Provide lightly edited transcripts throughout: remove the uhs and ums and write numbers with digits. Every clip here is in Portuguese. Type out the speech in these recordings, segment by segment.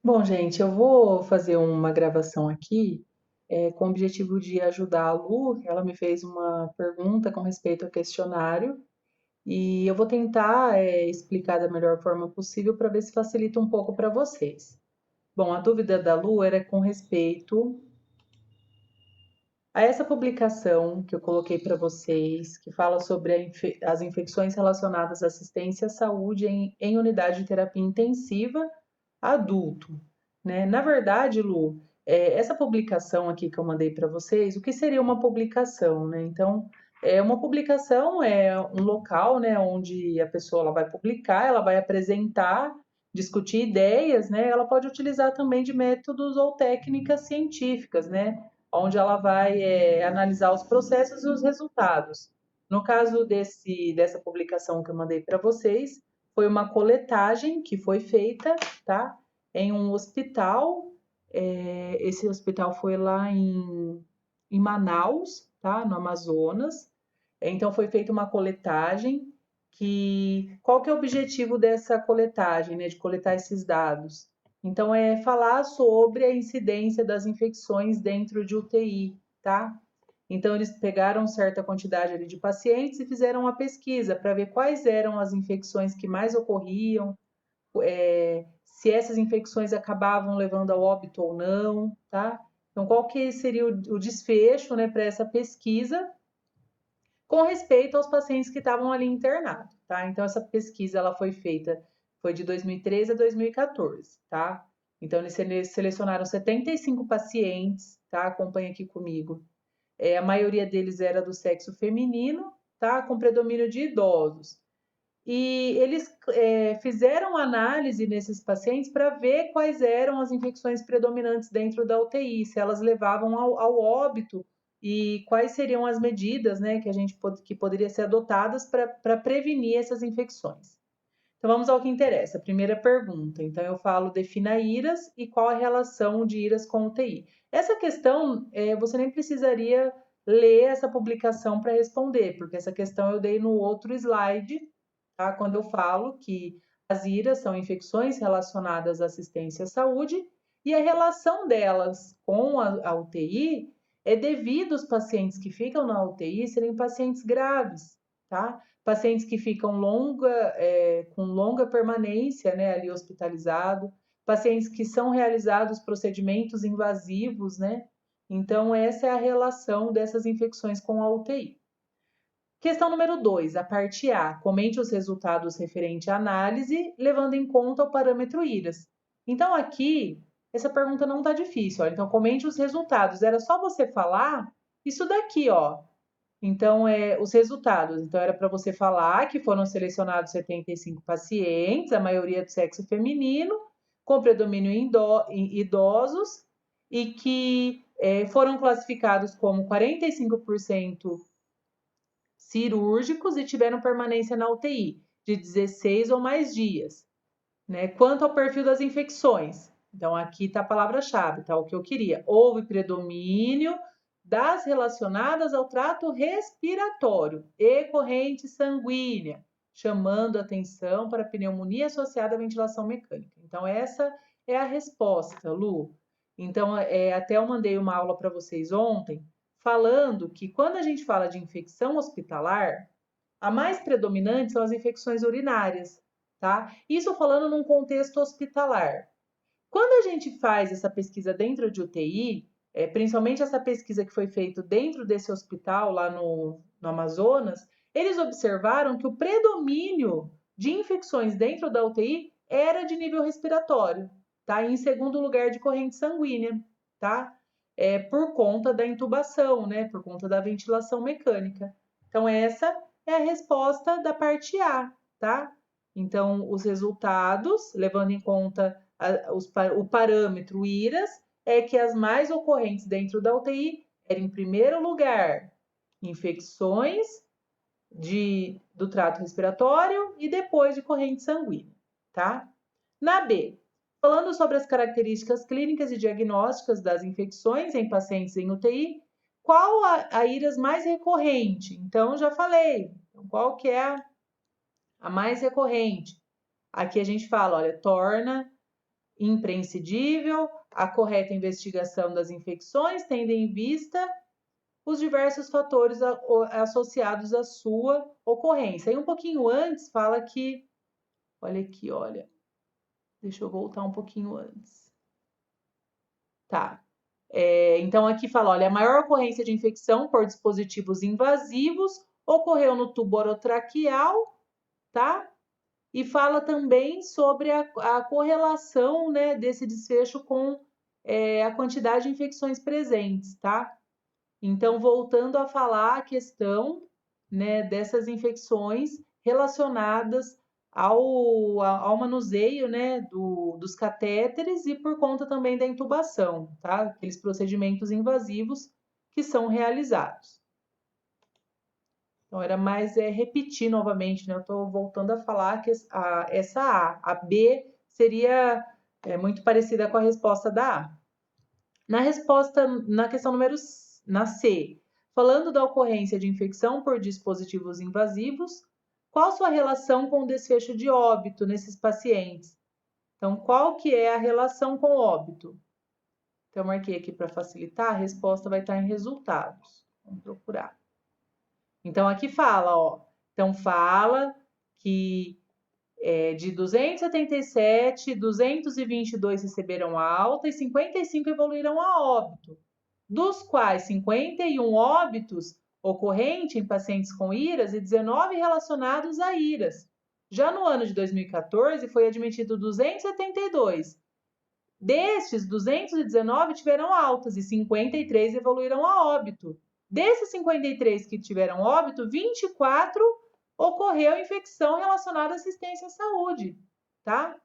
Bom, gente, eu vou fazer uma gravação aqui, com o objetivo de ajudar a Lu. Ela me fez uma pergunta com respeito ao questionário e eu vou tentar, explicar da melhor forma possível para ver se facilita um pouco para vocês. Bom, a dúvida da Lu era com respeito a essa publicação que eu coloquei para vocês, que fala sobre as infecções relacionadas à assistência à saúde em unidade de terapia intensiva adulto, né? Na verdade, Lu, essa publicação aqui que eu mandei para vocês, o que seria uma publicação, né? Então, uma publicação é um local, né, onde a pessoa ela vai publicar, ela vai apresentar, discutir ideias, né? Ela pode utilizar também de métodos ou técnicas científicas, né? Onde ela vai analisar os processos e os resultados. No caso dessa publicação que eu mandei para vocês, foi uma coletagem que foi feita, tá? Em um hospital. Esse hospital foi lá em Manaus, tá? No Amazonas. Então foi feita uma coletagem qual que é o objetivo dessa coletagem, né? De coletar esses dados. Então é falar sobre a incidência das infecções dentro de UTI, tá? Então, eles pegaram certa quantidade ali de pacientes e fizeram uma pesquisa para ver quais eram as infecções que mais ocorriam, se essas infecções acabavam levando ao óbito ou não, tá? Então, qual que seria o desfecho, né, para essa pesquisa com respeito aos pacientes que estavam ali internados, tá? Então, essa pesquisa ela foi feita, foi de 2013 a 2014, tá? Então, eles selecionaram 75 pacientes, tá? Acompanha aqui comigo. A maioria deles era do sexo feminino, tá? Com predomínio de idosos. E eles fizeram análise nesses pacientes para ver quais eram as infecções predominantes dentro da UTI, se elas levavam ao óbito e quais seriam as medidas, né, que poderia ser adotadas para prevenir essas infecções. Então vamos ao que interessa. Primeira pergunta. Então eu falo defina IRAS e qual a relação de IRAS com UTI. Essa questão você nem precisaria ler essa publicação para responder, porque essa questão eu dei no outro slide, tá? Quando eu falo que as IRAS são infecções relacionadas à assistência à saúde e a relação delas com a UTI é devido aos pacientes que ficam na UTI serem pacientes graves, tá? Pacientes que ficam com longa permanência, né, ali hospitalizado, pacientes que são realizados procedimentos invasivos, né? Então, essa é a relação dessas infecções com a UTI. Questão número 2, a parte A. Comente os resultados referente à análise, levando em conta o parâmetro IRAS. Então, aqui, essa pergunta não está difícil. Ó. Então, comente os resultados. Era só você falar isso daqui, ó. Então, os resultados. Então, era para você falar que foram selecionados 75 pacientes, a maioria do sexo feminino, com predomínio em idosos, e que foram classificados como 45% cirúrgicos e tiveram permanência na UTI de 16 ou mais dias. Né? Quanto ao perfil das infecções, então aqui está a palavra-chave, tá? O que eu queria. Houve predomínio das relacionadas ao trato respiratório e corrente sanguínea, chamando atenção para a pneumonia associada à ventilação mecânica. Então, essa é a resposta, Lu. Então, até eu mandei uma aula para vocês ontem, falando que quando a gente fala de infecção hospitalar, a mais predominante são as infecções urinárias, tá? Isso falando num contexto hospitalar. Quando a gente faz essa pesquisa dentro de UTI, principalmente essa pesquisa que foi feita dentro desse hospital lá no Amazonas, eles observaram que o predomínio de infecções dentro da UTI era de nível respiratório, tá? E em segundo lugar de corrente sanguínea, tá? Por conta da intubação, né? Por conta da ventilação mecânica. Então, essa é a resposta da parte A, tá? Então, os resultados, levando em conta o parâmetro IRAS, é que as mais ocorrentes dentro da UTI eram, em primeiro lugar, infecções do trato respiratório e depois de corrente sanguínea, tá? Na B, falando sobre as características clínicas e diagnósticas das infecções em pacientes em UTI, qual a IRAS mais recorrente? Então, já falei. Então, qual que é a mais recorrente? Aqui a gente fala, olha, torna imprescindível a correta investigação das infecções, tendo em vista os diversos fatores associados à sua ocorrência. E um pouquinho antes fala que, olha aqui, olha, deixa eu voltar um pouquinho antes. Tá. Então aqui fala, olha, a maior ocorrência de infecção por dispositivos invasivos ocorreu no tubo orotraqueal, tá? E fala também sobre a correlação, né, desse desfecho com a quantidade de infecções presentes, tá? Então, voltando a falar a questão, né, dessas infecções relacionadas ao manuseio, né, dos catéteres e por conta também da intubação, tá? Aqueles procedimentos invasivos que são realizados. Então, era mais repetir novamente, né? Eu estou voltando a falar que essa A. A B seria muito parecida com a resposta da A. Na resposta, na questão número na C, falando da ocorrência de infecção por dispositivos invasivos, qual sua relação com o desfecho de óbito nesses pacientes? Então, qual que é a relação com o óbito? Então, eu marquei aqui para facilitar, a resposta vai estar em resultados. Vamos procurar. Então, aqui fala, ó. Então, fala que de 277, 222 receberam alta e 55 evoluíram a óbito, dos quais 51 óbitos ocorrentes em pacientes com IRAS e 19 relacionados a IRAS. Já no ano de 2014, foi admitido 272. Destes, 219 tiveram altas e 53 evoluíram a óbito. Desses 53 que tiveram óbito, 24 ocorreu infecção relacionada à assistência à saúde, tá?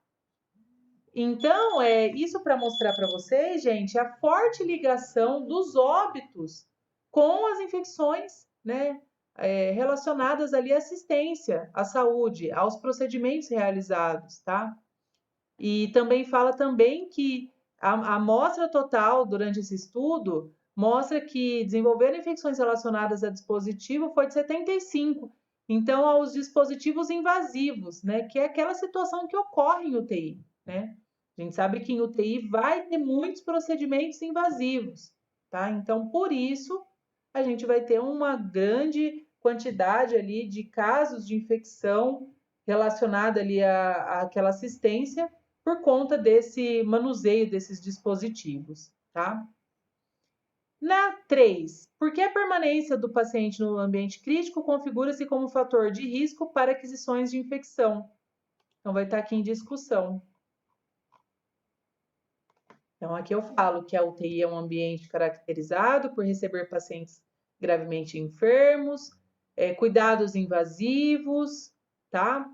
Então, isso para mostrar para vocês, gente, a forte ligação dos óbitos com as infecções, né, relacionadas ali à assistência à saúde, aos procedimentos realizados, tá? E também fala também que a amostra total durante esse estudo mostra que desenvolver infecções relacionadas a dispositivo foi de 75. Então, aos dispositivos invasivos, né, que é aquela situação que ocorre em UTI, né? A gente sabe que em UTI vai ter muitos procedimentos invasivos, tá? Então, por isso, a gente vai ter uma grande quantidade ali de casos de infecção relacionada ali àquela assistência por conta desse manuseio desses dispositivos, tá? Na 3, por que a permanência do paciente no ambiente crítico configura-se como fator de risco para aquisições de infecção? Então, vai estar aqui em discussão. Então, aqui eu falo que a UTI é um ambiente caracterizado por receber pacientes gravemente enfermos, cuidados invasivos, tá?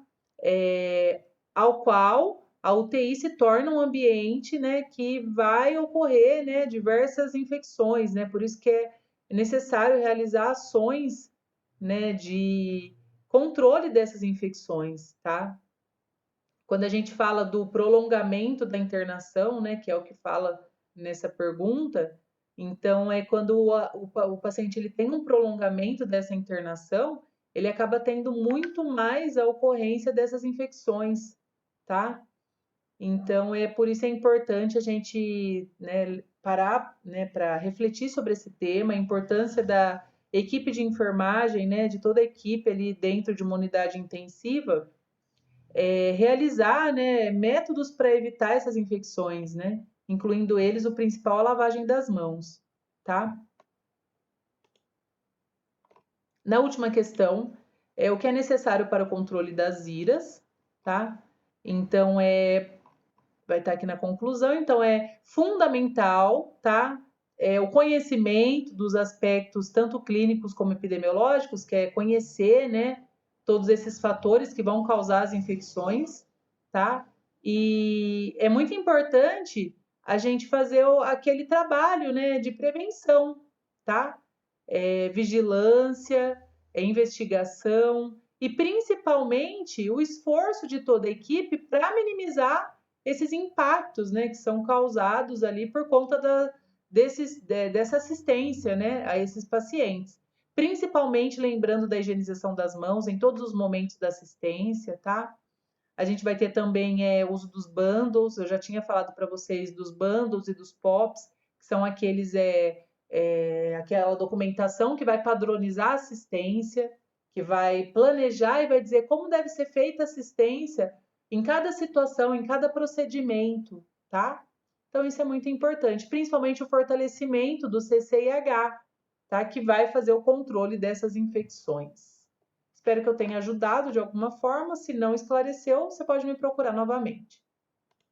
Ao qual a UTI se torna um ambiente, né, que vai ocorrer, né, diversas infecções, né? Por isso que é necessário realizar ações, né, de controle dessas infecções, tá? Quando a gente fala do prolongamento da internação, né, que é o que fala nessa pergunta, então é quando o paciente ele tem um prolongamento dessa internação, ele acaba tendo muito mais a ocorrência dessas infecções, tá? Então é por isso é importante a gente, né, parar, né, para refletir sobre esse tema, a importância da equipe de enfermagem, né, de toda a equipe ali dentro de uma unidade intensiva, realizar, né, métodos para evitar essas infecções, né? Incluindo eles, o principal, a lavagem das mãos, tá? Na última questão, o que é necessário para o controle das IRAs, tá? Então, vai estar aqui na conclusão, então é fundamental, tá? O conhecimento dos aspectos tanto clínicos como epidemiológicos, que é conhecer, né, todos esses fatores que vão causar as infecções, tá? E é muito importante a gente fazer aquele trabalho, né, de prevenção, tá? Vigilância, investigação e principalmente o esforço de toda a equipe para minimizar esses impactos, né, que são causados ali por conta dessa assistência, né, a esses pacientes. Principalmente lembrando da higienização das mãos em todos os momentos da assistência, tá? A gente vai ter também uso dos bundles. Eu já tinha falado para vocês dos bundles e dos POPs, que são aquela documentação que vai padronizar a assistência, que vai planejar e vai dizer como deve ser feita a assistência em cada situação, em cada procedimento, tá? Então, isso é muito importante, principalmente o fortalecimento do CCIH, tá? Que vai fazer o controle dessas infecções. Espero que eu tenha ajudado de alguma forma. Se não esclareceu, você pode me procurar novamente.